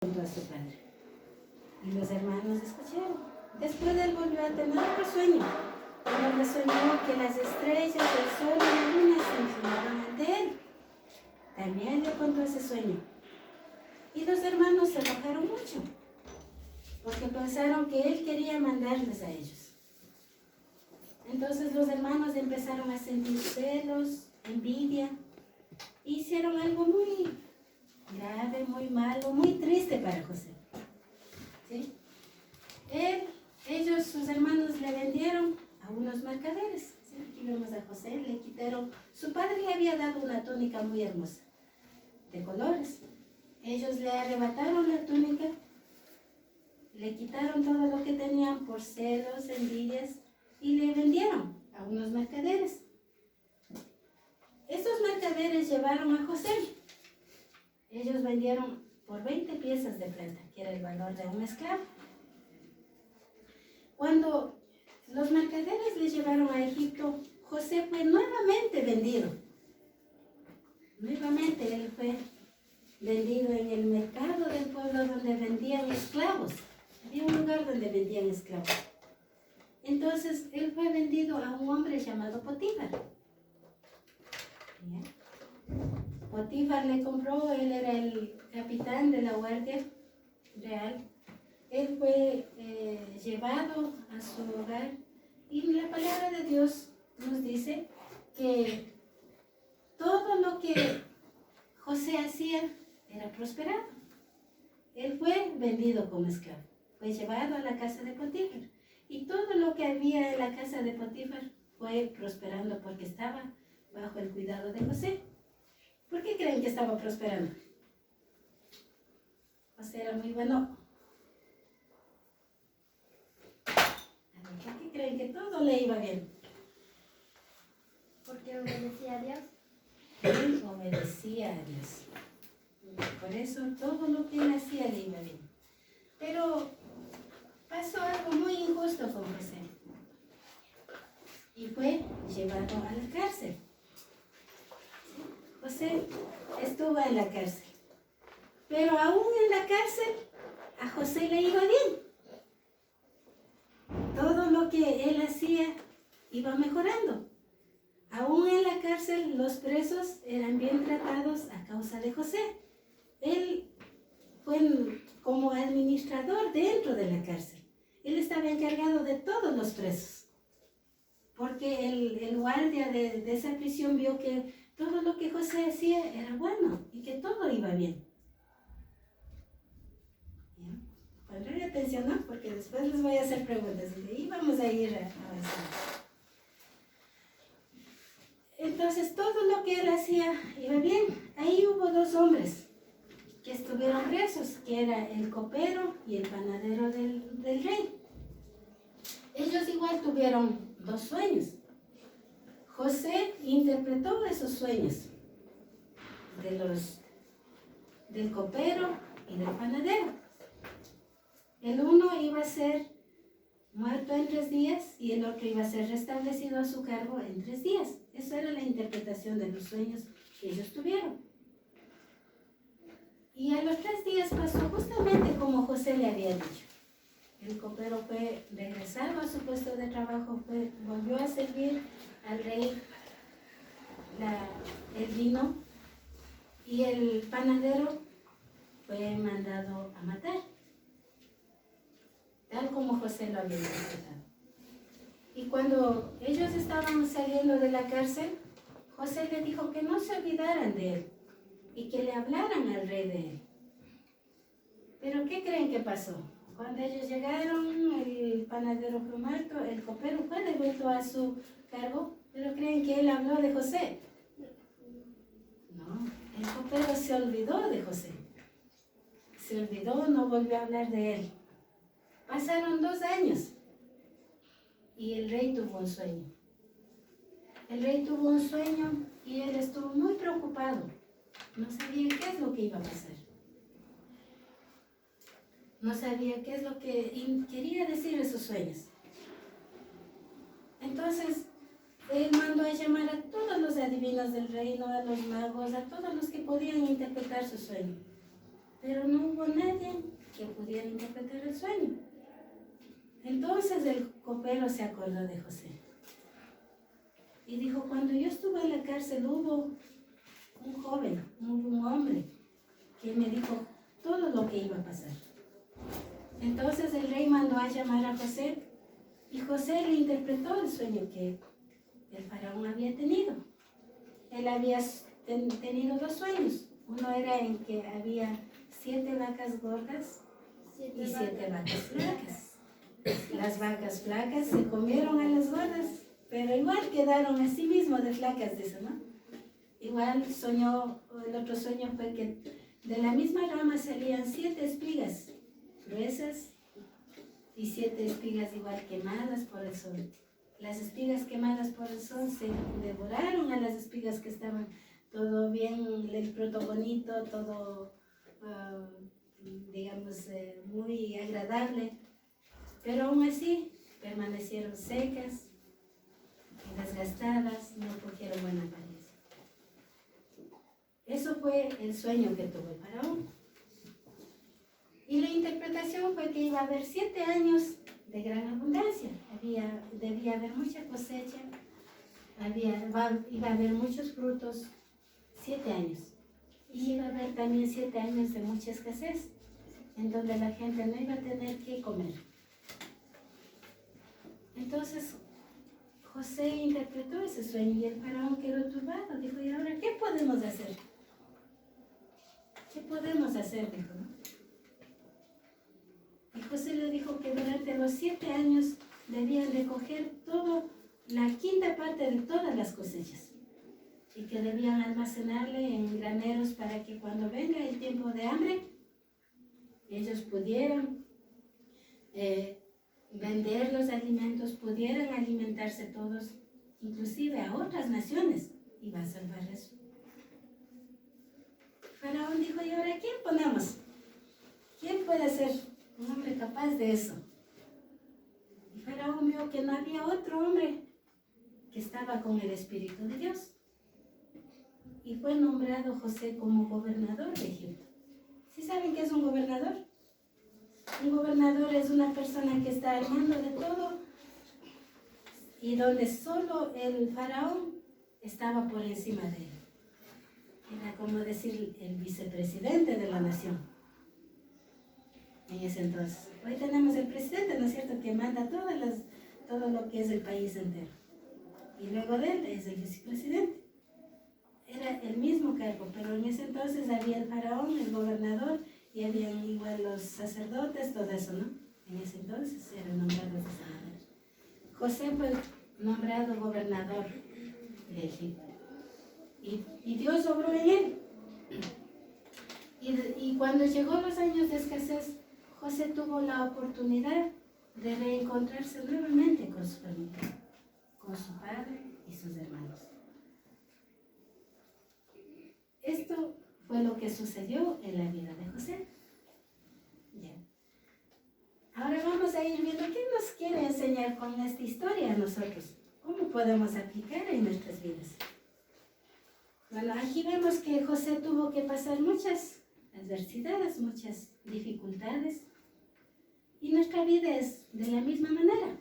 contó a su padre. Y los hermanos escucharon. Después él volvió a tener otro sueño. El hombre soñó que las estrellas, el sol y la luna se inclinaban ante él. También le contó ese sueño. Y los hermanos se enojaron mucho, porque pensaron que él quería mandarles a ellos. Entonces los hermanos empezaron a sentir celos, envidia, e hicieron algo muy grave, muy malo, muy triste para José. ¿Sí? Ellos, sus hermanos, le vendieron a unos mercaderes. ¿Sí? Aquí vemos a José, le quitaron. Su padre le había dado una túnica muy hermosa, de colores. Ellos le arrebataron la túnica, le quitaron todo lo que tenían por celos, envidias, y le vendieron a unos mercaderes. Estos mercaderes llevaron a José. Ellos vendieron por 20 piezas de plata, que era el valor de un esclavo. Cuando los mercaderes le llevaron a Egipto, José fue nuevamente vendido. Nuevamente él fue vendido en el mercado del pueblo donde vendían esclavos. Había un lugar donde vendían esclavos. Entonces él fue vendido a un hombre llamado Potifar. ¿Ya? Potifar le compró, él era el capitán de la guardia real. Él fue llevado a su hogar y la palabra de Dios nos dice que todo lo que José hacía era prosperado. Él fue vendido como esclavo, fue llevado a la casa de Potifar y todo lo que había en la casa de Potifar fue prosperando porque estaba bajo el cuidado de José. ¿Por qué creen que estaba prosperando? José era muy bueno. ¿Por qué creen que todo le iba bien? Porque obedecía a Dios. Él obedecía a Dios. Por eso todo lo que él hacía le iba bien. Pero pasó algo muy injusto con José. Y fue llevado a la cárcel. José estuvo en la cárcel. Pero aún en la cárcel, a José le iba bien. Todo lo que él hacía iba mejorando. Aún en la cárcel, los presos eran bien tratados a causa de José. Él fue como administrador dentro de la cárcel. Él estaba encargado de todos los presos. Porque el guardia de esa prisión vio que todo lo que José hacía era bueno y que todo iba bien. Pondré atención, ¿no? Porque después les voy a hacer preguntas y de ahí vamos a ir avanzando. Entonces todo lo que él hacía iba bien. Ahí hubo dos hombres que estuvieron presos, que era el copero y el panadero del rey. Ellos igual tuvieron dos sueños. José interpretó esos sueños del copero y del panadero. El uno iba a ser muerto en 3 días y el otro iba a ser restablecido a su cargo en 3 días. Esa era la interpretación de los sueños que ellos tuvieron. Y a los 3 días pasó justamente como José le había dicho. El copero fue regresado a su puesto de trabajo, volvió a servir al rey el vino y el panadero fue mandado a matar, tal como José lo había interpretado. Y cuando ellos estaban saliendo de la cárcel, José le dijo que no se olvidaran de él y que le hablaran al rey de él. Pero ¿qué creen que pasó? Cuando ellos llegaron, el panadero fue muerto, el copero fue devuelto a su cargo, pero ¿creen que él habló de José? No, el copero se olvidó de José. Se olvidó, no volvió a hablar de él. Pasaron 2 años y el rey tuvo un sueño. El rey tuvo un sueño y él estuvo muy preocupado. No sabía qué es lo que iba a pasar. No sabía qué es lo que quería decir esos sueños. Entonces, él mandó a llamar a todos los adivinos del reino, a los magos, a todos los que podían interpretar su sueño. pero no hubo nadie que pudiera interpretar el sueño. Entonces el copero se acordó de José y dijo, cuando yo estuve en la cárcel hubo un joven, un hombre, que me dijo todo lo que iba a pasar. Entonces el rey mandó a llamar a José y José le interpretó el sueño que el faraón había tenido. Él había tenido 2 sueños. Uno era en que había 7 vacas gordas y 7 vacas flacas. Las vacas flacas se comieron a las gordas, pero igual quedaron así mismo de flacas, dice, ¿no? Igual soñó, el otro sueño fue que de la misma rama salían 7 espigas gruesas y 7 espigas igual quemadas por el sol. Las espigas quemadas por el sol se devoraron a las espigas que estaban todo bien, el fruto bonito, todo, digamos, muy agradable, pero aún así permanecieron secas y desgastadas, no cogieron buena apariencia. Eso fue el sueño que tuvo el faraón. Y la interpretación fue que iba a haber 7 años de gran abundancia. Debía haber mucha cosecha, iba a haber muchos frutos, 7 años. Y iba a haber también 7 años de mucha escasez, en donde la gente no iba a tener que comer. Entonces, José interpretó ese sueño y el faraón quedó turbado. Dijo, ¿y ahora qué podemos hacer? ¿Qué podemos hacer? Dijo, ¿no? Y José le dijo que durante los 7 años debían recoger la quinta parte de todas las cosechas y que debían almacenarle en graneros para que cuando venga el tiempo de hambre ellos pudieran vender los alimentos, pudieran alimentarse todos, inclusive a otras naciones, y va a salvar eso. Faraón dijo, ¿y ahora quién ponemos? ¿Quién puede ser un hombre capaz de eso? Y Faraón vio que no había otro hombre que estaba con el Espíritu de Dios. Y fue nombrado José como gobernador de Egipto. ¿Sí saben qué es un gobernador? Un gobernador es una persona que está al mando de todo y donde solo el faraón estaba por encima de él. Era como decir el vicepresidente de la nación en ese entonces. Hoy tenemos el presidente, ¿no es cierto?, que manda todo lo que es el país entero. Y luego de él es el vicepresidente. Era el mismo cargo, pero en ese entonces había el faraón, el gobernador, y habían igual los sacerdotes, todo eso, ¿no? En ese entonces eran nombrados de esa manera. José fue nombrado gobernador de Egipto. Y Dios obró en él. Y cuando llegó los años de escasez, José tuvo la oportunidad de reencontrarse nuevamente con su familia, con su padre y sus hermanos. Esto fue lo que sucedió en la vida de José. Ya. Ahora vamos a ir viendo qué nos quiere enseñar con esta historia a nosotros. ¿Cómo podemos aplicar en nuestras vidas? Bueno, aquí vemos que José tuvo que pasar muchas adversidades, muchas dificultades. Y nuestra vida es de la misma manera.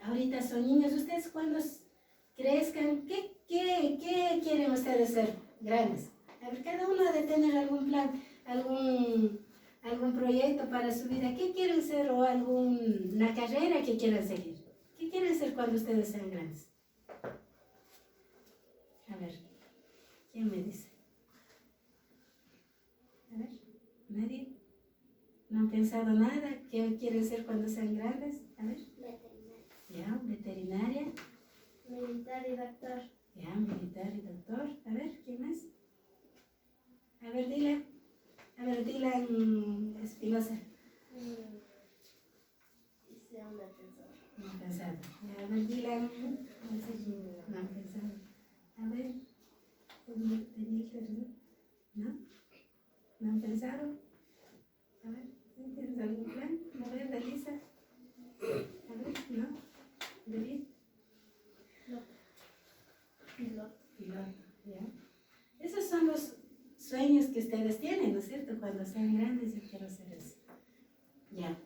Ahorita son niños. Ustedes cuando crezcan, ¿qué quieren ustedes ser grandes? A ver, cada uno ha de tener algún plan, algún proyecto para su vida. ¿Qué quieren ser o alguna carrera que quieran seguir? ¿Qué quieren ser cuando ustedes sean grandes? A ver, ¿quién me dice? A ver, ¿nadie? ¿No han pensado nada? ¿Qué quieren ser cuando sean grandes? A ver. Veterinaria. Ya, veterinaria. Militar y doctor. Ya, militar y doctor. A ver, ¿quién más? A ver, dile. A ver, Dylan Espinosa. Y sea un defensor. No han pensado. Ya, a ver, Dylan. No han pensado. A ver. ¿No? ¿No han pensado? A ver, ¿tienes algún plan? A ver, Elisa. A ver, ¿no? ¿David? No. Piloto. Piloto, ¿ya? Esos son los sueños que ustedes tienen, ¿no es cierto? Cuando cuando sean grandes yo quiero hacer eso. Ya.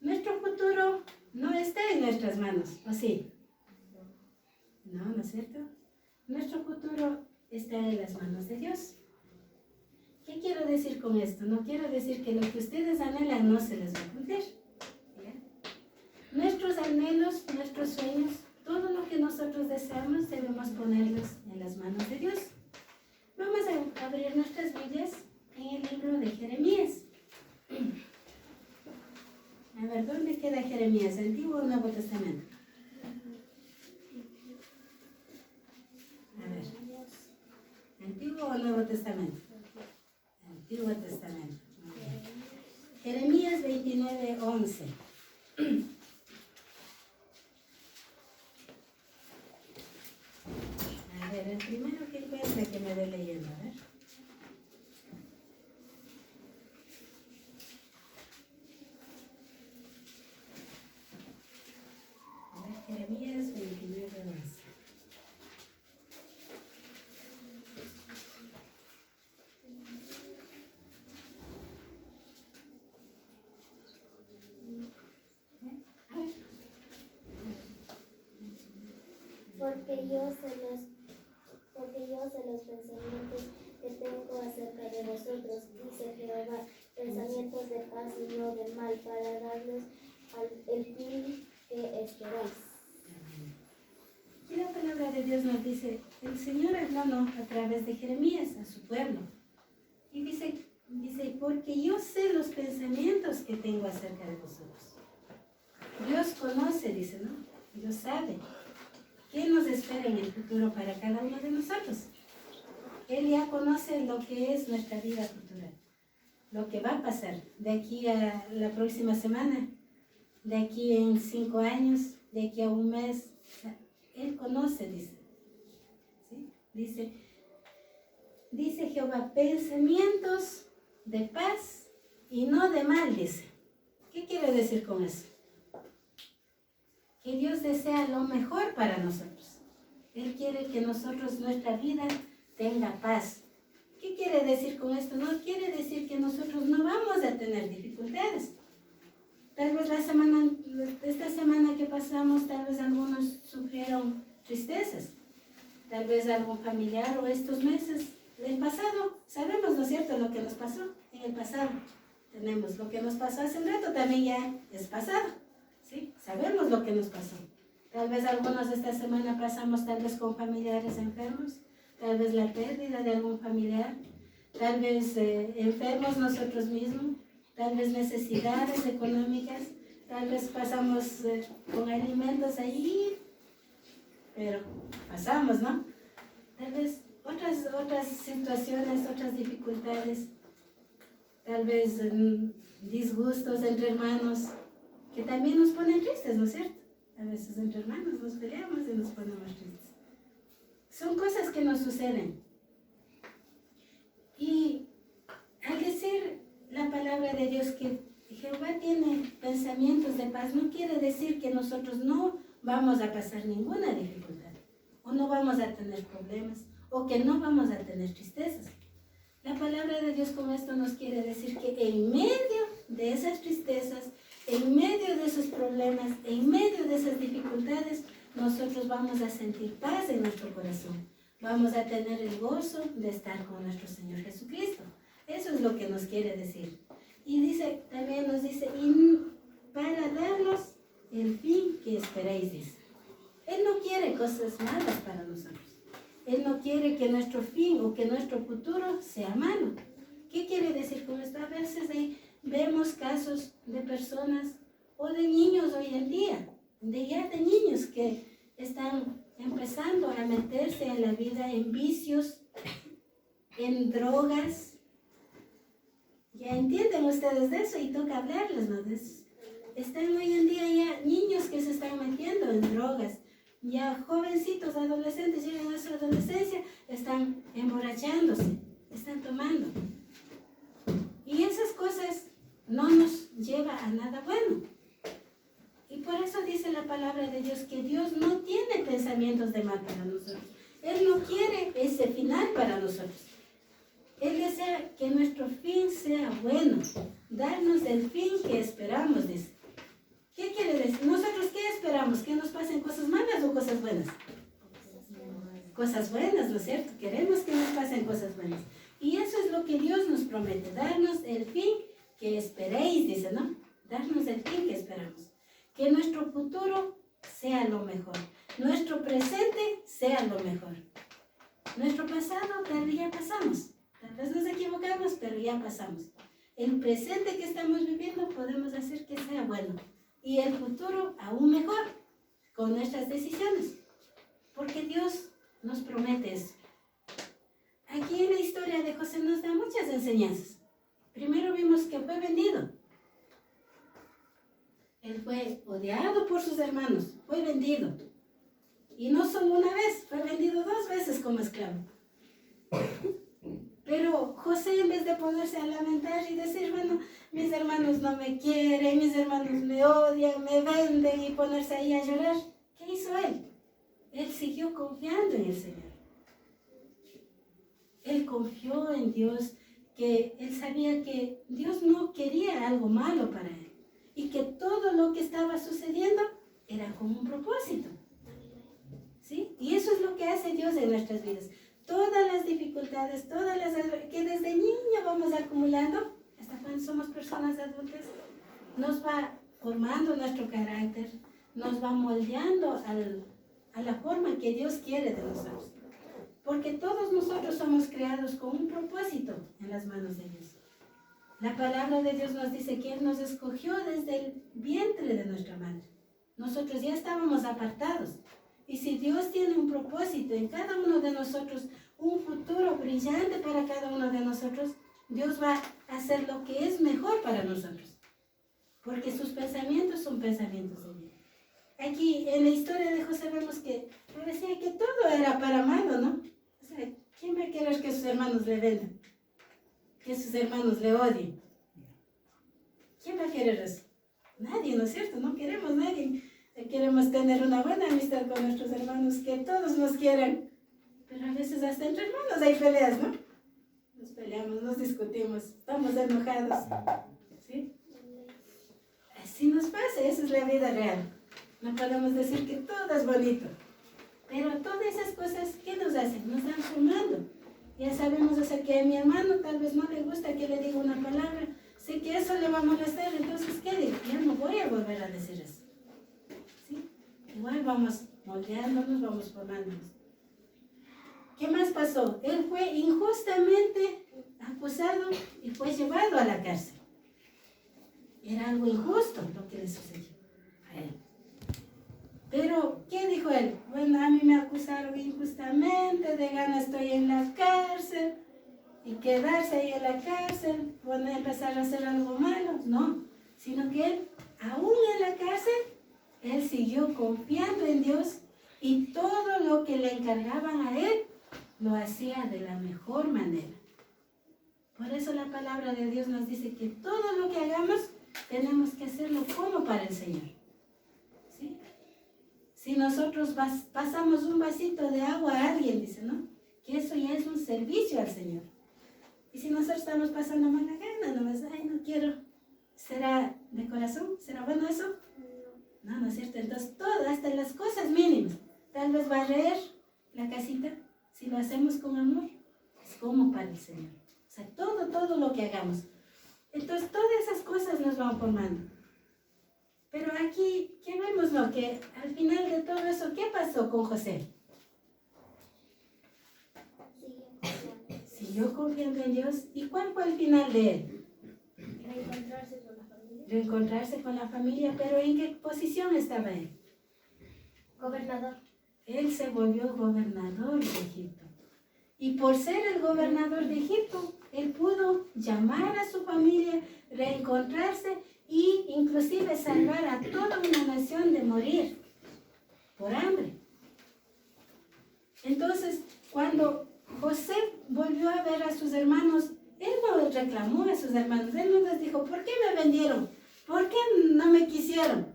Nuestro futuro no está en nuestras manos, ¿o sí? No, ¿no es cierto? Nuestro futuro está en las manos de Dios. ¿Qué quiero decir con esto? No quiero decir que lo que ustedes anhelan no se les va a cumplir. ¿Ya? Nuestros anhelos, nuestros sueños, todo lo que nosotros deseamos debemos ponerlos en las manos de Dios. Vamos a abrir nuestras Biblias en el libro de Jeremías. A ver, ¿dónde queda Jeremías? ¿Antiguo o Nuevo Testamento? A ver, ¿Antiguo o Nuevo Testamento? Antiguo Testamento. Muy bien. Jeremías 29:11. A ver, el primero que encuentre que me dé leyendo, a ver. A ver, Jeremías 29:11. Porque yo sé los pensamientos que tengo acerca de vosotros, dice Jehová, pensamientos de paz y no de mal, para darles el fin que esperáis. Y la palabra de Dios nos dice, el Señor habló a través de Jeremías a su pueblo. Y dice, porque yo sé los pensamientos que tengo acerca de vosotros. Dios conoce, dice, ¿no? Dios sabe qué nos espera en el futuro para cada uno de nosotros. Él ya conoce lo que es nuestra vida futura, lo que va a pasar de aquí a la próxima semana, de aquí en 5 años, de aquí a un mes. O sea, Él conoce, dice. ¿Sí? Dice Jehová, pensamientos de paz y no de mal, dice. ¿Qué quiere decir con eso? Que Dios desea lo mejor para nosotros. Él quiere que nosotros, nuestra vida, tenga paz. ¿Qué quiere decir con esto? No quiere decir que nosotros no vamos a tener dificultades. Tal vez esta semana que pasamos, tal vez algunos sufrieron tristezas. Tal vez algún familiar o estos meses del pasado. Sabemos, ¿no es cierto?, lo que nos pasó en el pasado. Tenemos lo que nos pasó hace un rato, también ya es pasado. ¿Sí? Sabemos lo que nos pasó. Tal vez algunos esta semana pasamos tal vez con familiares enfermos, tal vez la pérdida de algún familiar, tal vez enfermos nosotros mismos, tal vez necesidades económicas, tal vez pasamos con alimentos allí, pero pasamos, ¿no? Tal vez otras situaciones, otras dificultades, tal vez disgustos entre hermanos, que también nos ponen tristes, ¿no es cierto? A veces entre hermanos nos peleamos y nos ponemos tristes. Son cosas que nos suceden. Y al decir la palabra de Dios que Jehová tiene pensamientos de paz, no quiere decir que nosotros no vamos a pasar ninguna dificultad, o no vamos a tener problemas, o que no vamos a tener tristezas. La palabra de Dios con esto nos quiere decir que en medio de esas tristezas, en medio de esos problemas, en medio de esas dificultades, nosotros vamos a sentir paz en nuestro corazón. Vamos a tener el gozo de estar con nuestro Señor Jesucristo. Eso es lo que nos quiere decir. Y también nos dice, y para darnos el fin que esperáis, dice. Él no quiere cosas malas para nosotros. Él no quiere que nuestro fin o que nuestro futuro sea malo. ¿Qué quiere decir con esto? A veces vemos casos de personas o de niños hoy en día, de niños que están empezando a meterse en la vida en vicios, en drogas. Ya entienden ustedes de eso y toca hablarles, ¿no? De eso. Están hoy en día ya niños que se están metiendo en drogas, ya jovencitos, adolescentes, llegan a su adolescencia, están emborrachándose, están tomando. Y esas cosas no nos lleva a nada bueno. Y por eso dice la palabra de Dios que Dios no tiene pensamientos de mal para nosotros. Él no quiere ese final para nosotros. Él desea que nuestro fin sea bueno, darnos el fin que esperamos, dice. ¿Qué quiere decir? ¿Nosotros qué esperamos? ¿Que nos pasen cosas malas o cosas buenas? Cosas buenas, ¿no es cierto? Queremos que nos pasen cosas buenas. Y eso es lo que Dios nos promete, darnos el fin que esperéis, dice, ¿no? Darnos el fin que esperamos. Que nuestro futuro sea lo mejor. Nuestro presente sea lo mejor. Nuestro pasado, tal vez ya pasamos. Tal vez nos equivocamos, pero ya pasamos. El presente que estamos viviendo podemos hacer que sea bueno. Y el futuro aún mejor, con nuestras decisiones. Porque Dios nos promete eso. Aquí en la historia de José nos da muchas enseñanzas. Primero vimos que fue vendido. Él fue odiado por sus hermanos, fue vendido. Y no solo una vez, fue vendido 2 veces como esclavo. Pero José, en vez de ponerse a lamentar y decir, bueno, mis hermanos no me quieren, mis hermanos me odian, me venden, y ponerse ahí a llorar, ¿qué hizo él? Él siguió confiando en el Señor. Él confió en Dios, que él sabía que Dios no quería algo malo para él y que todo lo que estaba sucediendo era con un propósito. ¿Sí? Y eso es lo que hace Dios en nuestras vidas. Todas las dificultades, que desde niño vamos acumulando, hasta cuando somos personas adultas, nos va formando nuestro carácter, nos va moldeando a la forma que Dios quiere de nosotros. Porque todos nosotros somos creados con un propósito en las manos de Dios. La palabra de Dios nos dice que Él nos escogió desde el vientre de nuestra madre. Nosotros ya estábamos apartados. Y si Dios tiene un propósito en cada uno de nosotros, un futuro brillante para cada uno de nosotros, Dios va a hacer lo que es mejor para nosotros. Porque sus pensamientos son pensamientos de bien. Aquí en la historia de José vemos que parecía que todo era para malo, ¿no? O sea, ¿quién va a querer que sus hermanos le vendan? Que sus hermanos le odien. ¿Quién va a querer eso? Nadie, ¿no es cierto? No queremos nadie. Queremos tener una buena amistad con nuestros hermanos, que todos nos quieran. Pero a veces hasta entre hermanos hay peleas, ¿no? Nos peleamos, nos discutimos, estamos enojados. ¿Sí? Así nos pasa, esa es la vida real. No podemos decir que todo es bonito. Pero todas esas cosas, ¿qué nos hacen? Nos dan formando. Ya sabemos, o sea, que a mi hermano tal vez no le gusta que le diga una palabra. Sé que eso le va a molestar, entonces, ¿qué digo? Ya no voy a volver a decir eso. ¿Sí? Igual vamos moldeándonos, vamos formándonos. ¿Qué más pasó? Él fue injustamente acusado y fue llevado a la cárcel. Era algo injusto lo que le sucedió a él. Pero, ¿qué dijo él? Bueno, a mí me acusaron injustamente, de gana estoy en la cárcel, y quedarse ahí en la cárcel, empezar a hacer algo malo. No, sino que él, aún en la cárcel, él siguió confiando en Dios y todo lo que le encargaban a él, lo hacía de la mejor manera. Por eso la palabra de Dios nos dice que todo lo que hagamos, tenemos que hacerlo como para el Señor. ¿Sí? Si nosotros pasamos un vasito de agua a alguien, dice, ¿no? Que eso ya es un servicio al Señor. Y si nosotros estamos pasando mala gana, nomás, ay, no quiero, ¿será de corazón? ¿Será bueno eso? No, no es cierto. Entonces, todo, hasta las cosas mínimas. Tal vez barrer la casita, si lo hacemos con amor, es como para el Señor. O sea, todo lo que hagamos. Entonces, todas esas cosas nos van formando. Pero aquí, ¿qué vemos? ¿No? Que al final de todo eso, ¿qué pasó con José? Siguió confiando en Dios. ¿Y cuál fue el final de él? Reencontrarse con la familia. Reencontrarse con la familia. ¿Pero en qué posición estaba él? Gobernador. Él se volvió gobernador de Egipto. Y por ser el gobernador de Egipto, él pudo llamar a su familia, reencontrarse e inclusive salvar a toda una nación de morir por hambre. Entonces, cuando José volvió a ver a sus hermanos, él no reclamó a sus hermanos, él no les dijo, ¿por qué me vendieron? ¿Por qué no me quisieron?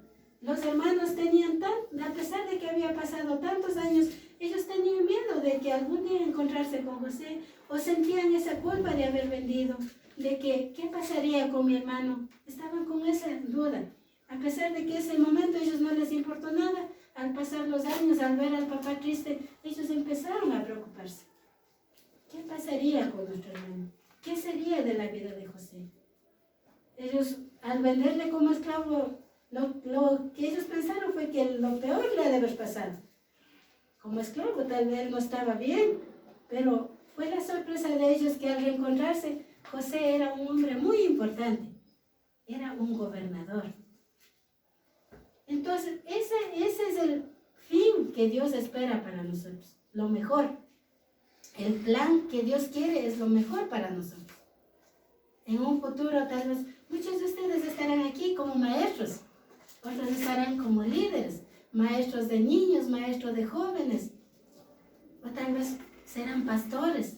Los hermanos tenían a pesar de que había pasado tantos años, Ellos tenían miedo de que algún día encontrarse con José, o sentían esa culpa de haber vendido, de que qué pasaría con mi hermano. Estaban con esa duda. A pesar de que ese momento a ellos no les importó nada, al pasar los años, al ver al papá triste, ellos empezaron a preocuparse. ¿Qué pasaría con nuestro hermano? ¿Qué sería de la vida de José? Ellos, al venderle como esclavo, lo que ellos pensaron fue que lo peor le ha de haber pasado. Como esclavo tal vez no estaba bien, pero fue la sorpresa de ellos que al reencontrarse, José era un hombre muy importante. Era un gobernador. Entonces, ese es el fin que Dios espera para nosotros, lo mejor. El plan que Dios quiere es lo mejor para nosotros. En un futuro, tal vez, muchos de ustedes estarán aquí como maestros, otros estarán como líderes, maestros de niños, maestros de jóvenes, o tal vez serán pastores,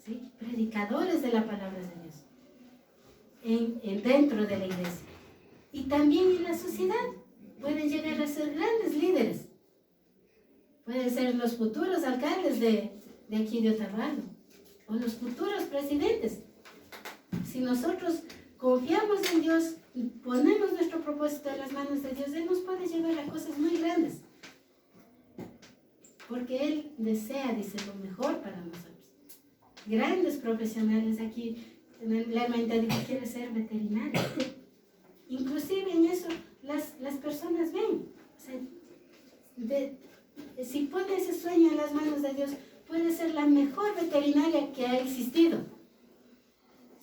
¿sí? Predicadores de la palabra de Dios, dentro de la iglesia. Y también en la sociedad pueden llegar a ser grandes líderes. Pueden ser los futuros alcaldes de aquí de Otavalo, o los futuros presidentes. Si nosotros confiamos en Dios, ponemos nuestro propósito en las manos de Dios, Él nos puede llevar a cosas muy grandes. Porque Él desea, dice, lo mejor para nosotros. Grandes profesionales aquí, la hermanita dijo, quiere ser veterinaria. Inclusive en eso las personas ven. O sea, si pone ese sueño en las manos de Dios, puede ser la mejor veterinaria que ha existido.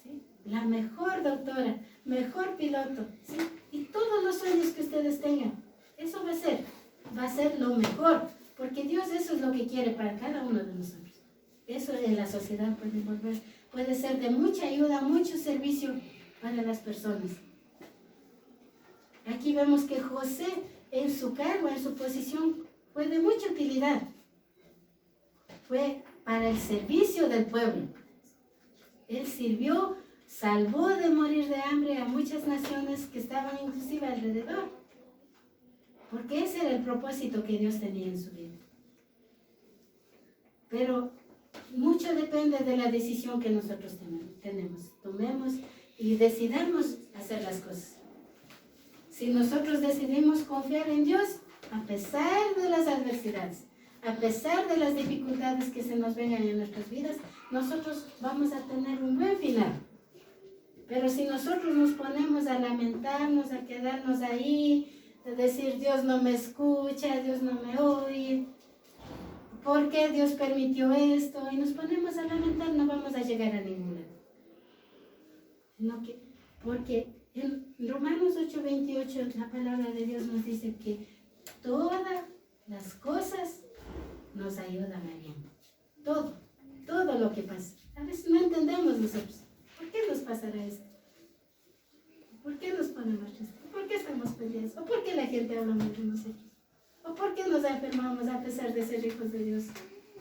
¿Sí? La mejor doctora, mejor piloto. ¿Sí? Y todos los sueños que ustedes tengan, eso va a ser lo mejor. Porque Dios eso es lo que quiere para cada uno de nosotros. Eso en la sociedad puede ser de mucha ayuda, mucho servicio para las personas. Aquí vemos que José en su cargo, en su posición, fue de mucha utilidad. Fue para el servicio del pueblo. Él sirvió, salvó de morir de hambre a muchas naciones que estaban inclusive alrededor. Porque ese era el propósito que Dios tenía en su vida. Pero mucho depende de la decisión que nosotros tomemos y decidamos hacer las cosas. Si nosotros decidimos confiar en Dios, a pesar de las adversidades, a pesar de las dificultades que se nos vengan en nuestras vidas, nosotros vamos a tener un buen final. Pero si nosotros nos ponemos a lamentarnos, a quedarnos ahí, a decir Dios no me escucha, Dios no me oye, ¿por qué Dios permitió esto? Y nos ponemos a lamentar, no vamos a llegar a ningún lado. Porque en Romanos 8:28 la palabra de Dios nos dice que todas las cosas nos ayudan a bien. Todo lo que pasa. A veces no entendemos nosotros. ¿Por qué nos pasará esto? ¿Por qué nos ponemos tristes? ¿Por qué estamos peleados? ¿O por qué la gente habla mal de nosotros? ¿O por qué nos enfermamos a pesar de ser hijos de Dios?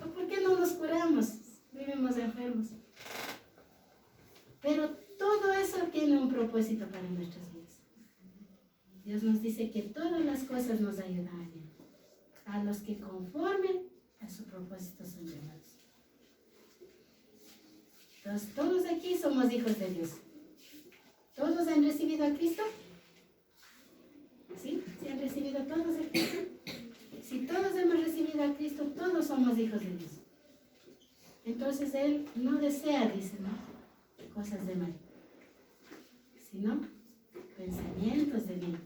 ¿O por qué no nos curamos? Vivimos enfermos. Pero todo eso tiene un propósito para nuestras vidas. Dios nos dice que todas las cosas nos ayudan a bien. A los que conforme a su propósito son llamados. Entonces, todos aquí somos hijos de Dios. ¿Todos han recibido a Cristo? ¿Sí? ¿Sí han recibido todos a Cristo? Si todos hemos recibido a Cristo, todos somos hijos de Dios. Entonces Él no desea, dice, ¿no?, cosas de mal, sino pensamientos de bien.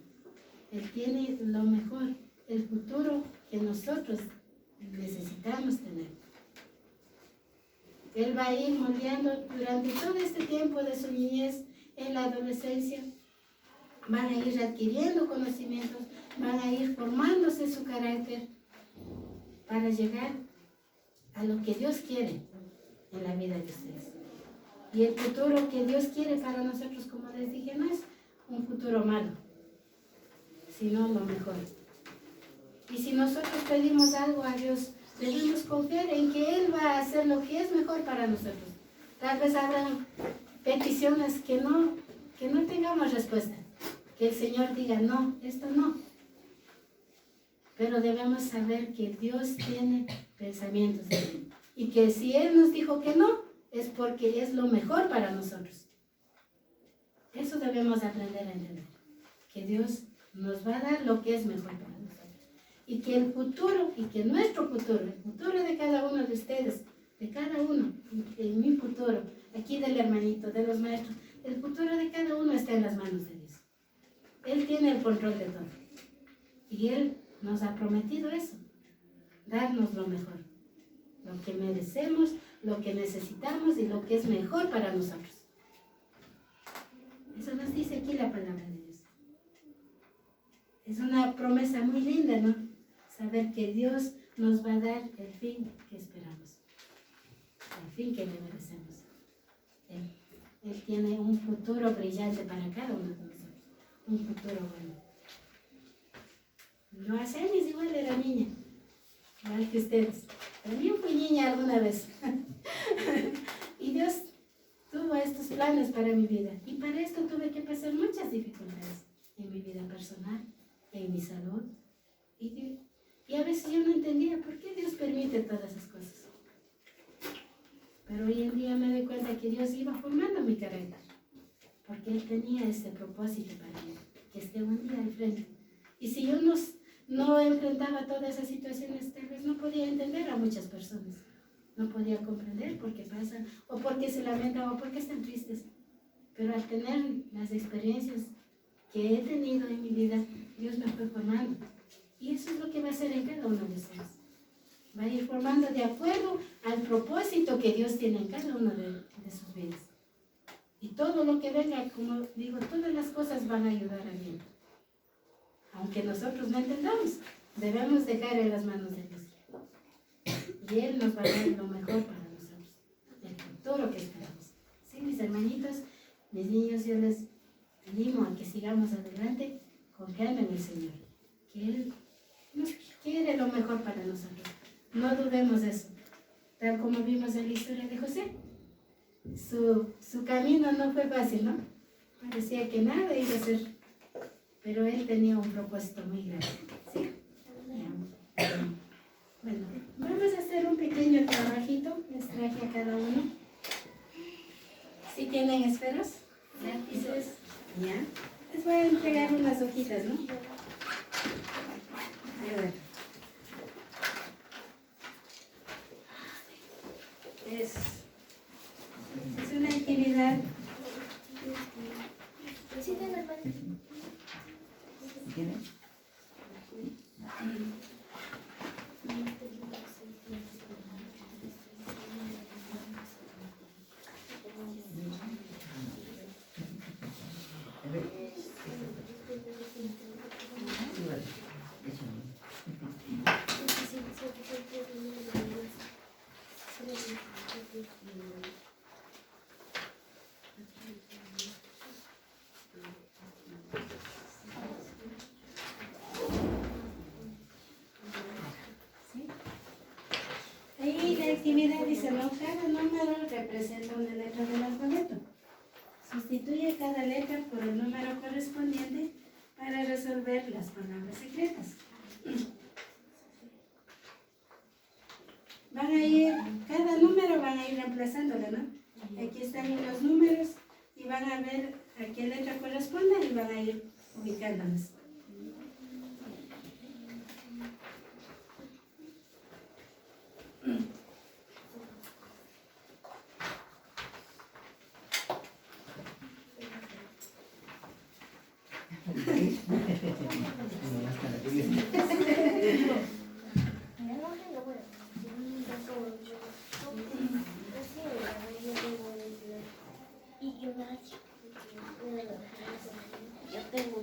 Él tiene lo mejor, el futuro que nosotros necesitamos tener. Él va a ir moldeando durante todo este tiempo de su niñez, en la adolescencia. Van a ir adquiriendo conocimientos, van a ir formándose su carácter para llegar a lo que Dios quiere en la vida de ustedes. Y el futuro que Dios quiere para nosotros, como les dije, no es un futuro malo, sino lo mejor. Y si nosotros pedimos algo a Dios, debemos confiar en que Él va a hacer lo que es mejor para nosotros. Tal vez habrán peticiones que no tengamos respuesta. Que el Señor diga, no, esto no. Pero debemos saber que Dios tiene pensamientos de bien. Y que si Él nos dijo que no, es porque es lo mejor para nosotros. Eso debemos aprender a entender. Que Dios nos va a dar lo que es mejor para nosotros. Y que el futuro, y que nuestro futuro, el futuro de cada uno de ustedes, de cada uno, en mi futuro, aquí del hermanito, de los maestros, el futuro de cada uno está en las manos de Dios. Él tiene el control de todo. Y Él nos ha prometido eso, darnos lo mejor, lo que merecemos, lo que necesitamos y lo que es mejor para nosotros. Eso nos dice aquí la palabra de Dios. Es una promesa muy linda, ¿no? Saber que Dios nos va a dar el fin que esperamos, el fin que le merecemos. Él tiene un futuro brillante para cada uno de nosotros, un futuro bueno. Yo hace años igual era niña, igual que ustedes. También fui niña alguna vez. Y Dios tuvo estos planes para mi vida. Y para esto tuve que pasar muchas dificultades en mi vida personal, en mi salud. Y a veces yo no entendía por qué Dios permite todas esas cosas. Pero hoy en día me doy cuenta que Dios iba formando mi carácter. Porque Él tenía ese propósito para mí, que esté un día al frente. Y si yo no enfrentaba todas esas situaciones, tal vez no podía entender a muchas personas. No podía comprender por qué pasan, o por qué se lamentan, o por qué están tristes. Pero al tener las experiencias que he tenido en mi vida, Dios me fue formando. Y eso es lo que va a hacer en cada uno de ustedes. Va a ir formando de acuerdo al propósito que Dios tiene en cada uno de sus vidas. Y todo lo que venga, como digo, todas las cosas van a ayudar a bien. Aunque nosotros no entendamos, debemos dejar en las manos de Dios. Y Él nos va a dar lo mejor para nosotros, el futuro que esperamos. Sí, mis hermanitos, mis niños, yo les animo a que sigamos adelante confiando en el Señor, que Él nos quiere lo mejor para nosotros. No dudemos de eso. Tal como vimos en la historia de José, su camino no fue fácil, ¿no? Parecía que nada iba a ser, pero Él tenía un propósito muy grande. ¿Sí? Bueno, vamos a hacer un pequeño trabajito. Les traje a cada uno. ¿Sí tienen esferos? Lápices. Ya. Les voy a entregar unas hojitas, ¿no? A ver. Es una actividad. Sí, tengo el pan. ¿Tienes? Ahí la actividad dice, ¿no? Cada número representa una letra del alfabeto. Sustituye cada letra por el número correspondiente para resolver las palabras secretas. Cada número van a ir reemplazándolo, ¿no? Aquí están los números y van a ver a qué letra corresponde y van a ir ubicándolas. Yo tengo